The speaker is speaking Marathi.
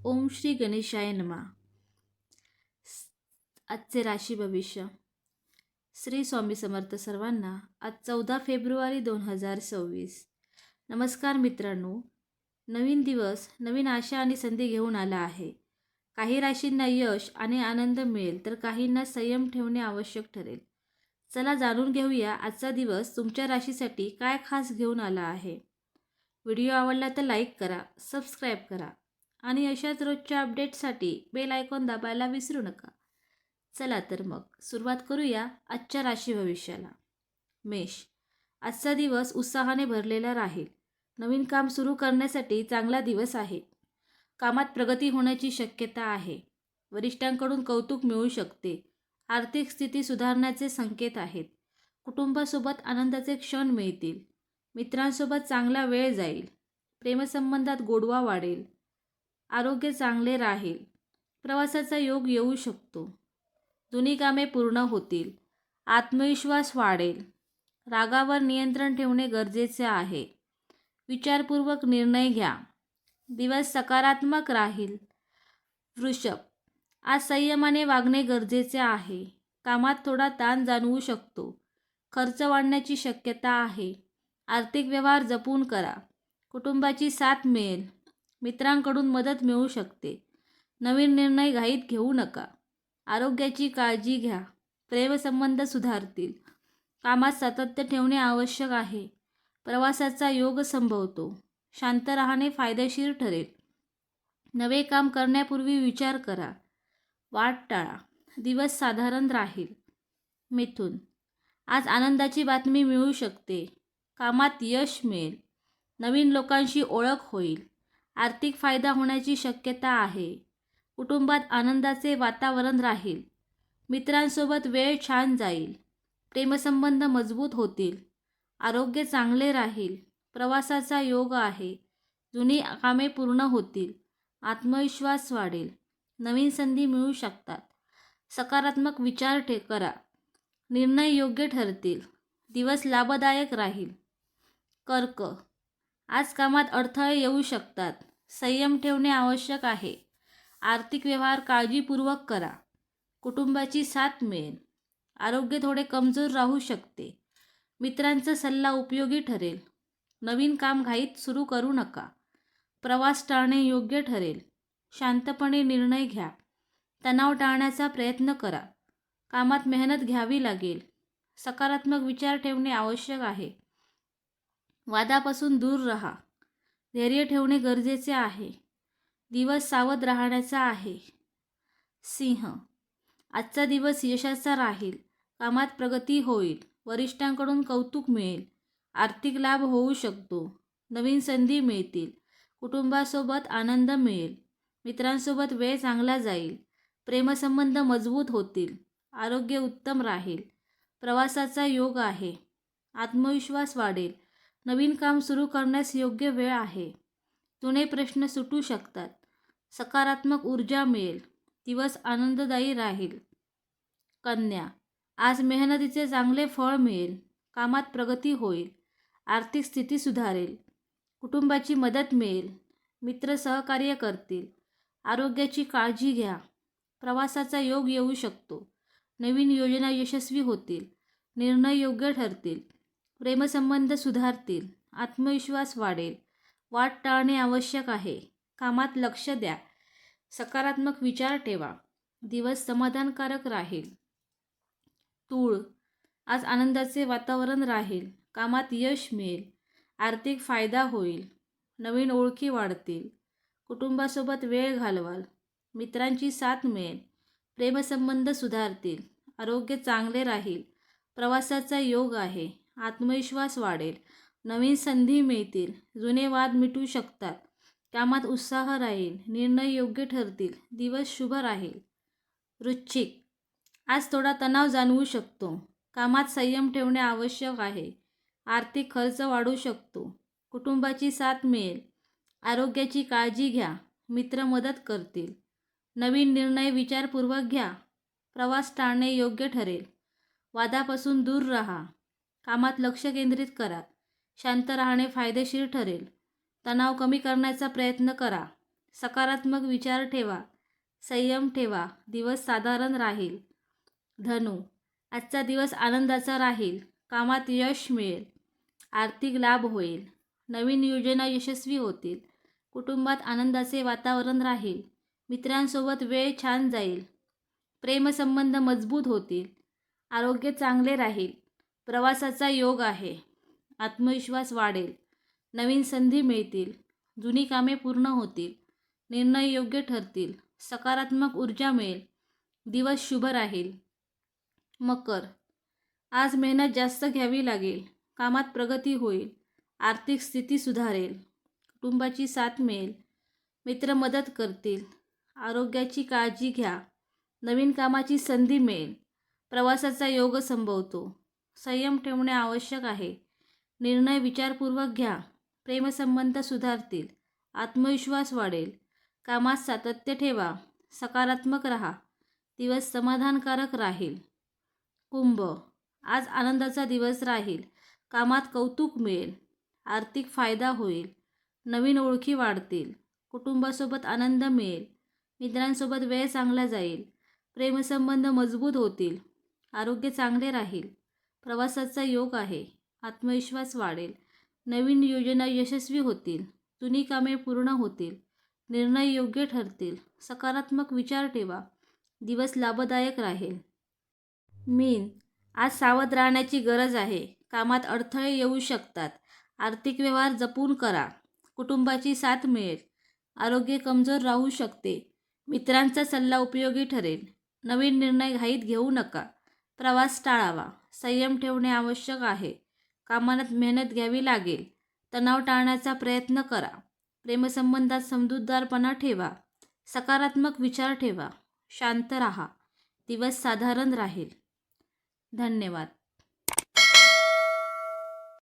ओम श्री गणेशाय नमः. आजचे राशी भविष्य. श्री स्वामी समर्थ सर्वांना. आज 14 फेब्रुवारी 2026. नमस्कार मित्रांनो. नवीन दिवस नवीन आशा आणि संधी घेऊन आला आहे. काही राशींना यश आणि आनंद मिळेल तर काहींना संयम ठेवणे आवश्यक ठरेल. चला जाणून घेऊया आजचा दिवस तुमच्या राशीसाठी काय खास घेऊन आला आहे. व्हिडिओ आवडला तर लाईक करा, सबस्क्राईब करा आणि अशाच रोजच्या अपडेटसाठी बेल आयकॉन दाबायला विसरू नका. चला तर मग सुरुवात करूया आजच्या राशी भविष्याला. मेष. आजचा दिवस उत्साहाने भरलेला राहील. नवीन काम सुरू करण्यासाठी चांगला दिवस आहे. कामात प्रगती होण्याची शक्यता आहे. वरिष्ठांकडून कौतुक मिळू शकते. आर्थिक स्थिती सुधारण्याचे संकेत आहेत. कुटुंबासोबत आनंदाचे क्षण मिळतील. मित्रांसोबत चांगला वेळ जाईल. प्रेमसंबंधात गोडवा वाढेल. आरोग्य चांगले राहील. प्रवासाचा योग येऊ शकतो. जुनी कामे पूर्ण होतील. आत्मविश्वास वाढेल. रागावर नियंत्रण ठेवणे गरजेचे आहे. विचारपूर्वक निर्णय घ्या. दिवस सकारात्मक राहील. वृषभ. आज संयमाने वागणे गरजेचे आहे. कामात थोडा ताण जाणवू शकतो. खर्च वाढण्याची शक्यता आहे. आर्थिक व्यवहार जपून करा. कुटुंबाची साथ मिळेल. मित्रांकडून मदत मिळू शकते. नवीन निर्णय घाईत घेऊ नका. आरोग्याची काळजी घ्या. प्रेमसंबंध सुधारतील. कामात सातत्य ठेवणे आवश्यक आहे. प्रवासाचा योग संभवतो. शांत राहणे फायदेशीर ठरेल. नवे काम करण्यापूर्वी विचार करा. वाट टाळा. दिवस साधारण राहील. मिथुन. आज आनंदाची बातमी मिळू शकते. कामात यश मिळेल. नवीन लोकांशी ओळख होईल. आर्थिक फायदा होण्याची शक्यता आहे. कुटुंबात आनंदाचे वातावरण राहील. मित्रांसोबत वेळ छान जाईल. प्रेमसंबंध मजबूत होतील. आरोग्य चांगले राहील. प्रवासाचा योग आहे. जुनी कामे पूर्ण होतील. आत्मविश्वास वाढेल. नवीन संधी मिळू शकतात. सकारात्मक विचार करा. निर्णय योग्य ठरतील. दिवस लाभदायक राहील. कर्क. आज कामात अडथळे येऊ शकतात. संयम ठेवणे आवश्यक आहे. आर्थिक व्यवहार काळजीपूर्वक करा. कुटुंबाची साथ मिळेल. आरोग्य थोडे कमजोर राहू शकते. मित्रांचा सल्ला उपयोगी ठरेल. नवीन काम घाईत सुरू करू नका. प्रवास टाळणे योग्य ठरेल. शांतपणे निर्णय घ्या. तणाव टाळण्याचा प्रयत्न करा. कामात मेहनत घ्यावी लागेल. सकारात्मक विचार ठेवणे आवश्यक आहे. वादापासून दूर राहा. धैर्य ठेवणे गरजेचे आहे. दिवस सावध राहण्याचा आहे. सिंह. आजचा दिवस यशाचा राहील. कामात प्रगती होईल. वरिष्ठांकडून कौतुक मिळेल. आर्थिक लाभ होऊ शकतो. नवीन संधी मिळतील. कुटुंबासोबत आनंद मिळेल. मित्रांसोबत वेळ चांगला जाईल. प्रेमसंबंध मजबूत होतील. आरोग्य उत्तम राहील. प्रवासाचा योग आहे. आत्मविश्वास वाढेल. नवीन काम सुरू करण्यास योग्य वेळ आहे. जुने प्रश्न सुटू शकतात. सकारात्मक ऊर्जा मिळेल. दिवस आनंददायी राहील. कन्या. आज मेहनतीचे चांगले फळ मिळेल. कामात प्रगती होईल. आर्थिक स्थिती सुधारेल. कुटुंबाची मदत मिळेल. मित्र सहकार्य करतील. आरोग्याची काळजी घ्या. प्रवासाचा योग येऊ शकतो. नवीन योजना यशस्वी होतील. निर्णय योग्य ठरतील. प्रेमसंबंध सुधारतील. आत्मविश्वास वाढेल. वाट टाळणे आवश्यक आहे. कामात लक्ष द्या. सकारात्मक विचार ठेवा. दिवस समाधानकारक राहील. तूळ. आज आनंदाचे वातावरण राहील. कामात यश मिळेल. आर्थिक फायदा होईल. नवीन ओळखी वाढतील. कुटुंबासोबत वेळ घालवाल. मित्रांची साथ मिळेल. प्रेमसंबंध सुधारतील. आरोग्य चांगले राहील. प्रवासाचा योग आहे. आत्मविश्वास वाढेल. नवीन संधी मिळतील. जुने वाद मिटू शकतात. कामात उत्साह राहील. निर्णय योग्य ठरतील. दिवस शुभ राहील. वृश्चिक. आज थोडा तणाव जाणवू शकतो. कामात संयम ठेवणे आवश्यक आहे. आर्थिक खर्च वाढू शकतो. कुटुंबाची साथ मिळेल. आरोग्याची काळजी घ्या. मित्र मदत करतील. नवीन निर्णय विचारपूर्वक घ्या. प्रवास टाळणे योग्य ठरेल. वादापासून दूर राहा. कामात लक्ष केंद्रित करा. शांत राहणे फायदेशीर ठरेल. तणाव कमी करण्याचा प्रयत्न करा. सकारात्मक विचार ठेवा. संयम ठेवा. दिवस साधारण राहील. धनु, आजचा दिवस आनंदाचा राहील. कामात यश मिळेल. आर्थिक लाभ होईल. नवीन योजना यशस्वी होतील. कुटुंबात आनंदाचे वातावरण राहील. मित्रांसोबत वेळ छान जाईल. प्रेमसंबंध मजबूत होतील. आरोग्य चांगले राहील. प्रवासाचा योग आहे. आत्मविश्वास वाढेल. नवीन संधी मिळतील. जुनी कामे पूर्ण होतील. निर्णय योग्य ठरतील. सकारात्मक ऊर्जा मिळेल. दिवस शुभ राहील. मकर, आज मेहनत जास्त घ्यावी लागेल. कामात प्रगती होईल. आर्थिक स्थिती सुधारेल. कुटुंबाची साथ मिळेल. मित्र मदत करतील. आरोग्याची काळजी घ्या. नवीन कामाची संधी मिळेल. प्रवासाचा योग संभवतो. संयम ठेवणे आवश्यक आहे. निर्णय विचारपूर्वक घ्या. प्रेमसंबंध सुधारतील. आत्मविश्वास वाढेल. कामात सातत्य ठेवा. सकारात्मक रहा. दिवस समाधानकारक राहील. कुंभ, आज आनंदाचा दिवस राहील. कामात कौतुक मिळेल. आर्थिक फायदा होईल. नवीन ओळखी वाढतील. कुटुंबासोबत आनंद मिळेल. मित्रांसोबत वेळ चांगला जाईल. प्रेमसंबंध मजबूत होतील. आरोग्य चांगले राहील. प्रवासाचा योग आहे. आत्मविश्वास वाढेल. नवीन योजना यशस्वी होतील. जुनी कामे पूर्ण होतील. निर्णय योग्य ठरतील. सकारात्मक विचार ठेवा. दिवस लाभदायक राहील. मीन, आज सावध राहण्याची गरज आहे. कामात अडथळे येऊ शकतात. आर्थिक व्यवहार जपून करा. कुटुंबाची साथ मिळेल. आरोग्य कमजोर राहू शकते. मित्रांचा सल्ला उपयोगी ठरेल. नवीन निर्णय घाईत घेऊ नका. प्रवास टाळावा. संयम ठेवणे आवश्यक आहे. कामात मेहनत घ्यावी लागेल. तणाव टाळण्याचा प्रयत्न करा. प्रेमसंबंधात समजूतदारपणा ठेवा. सकारात्मक विचार ठेवा. शांत राहा. दिवस साधारण राहील. धन्यवाद.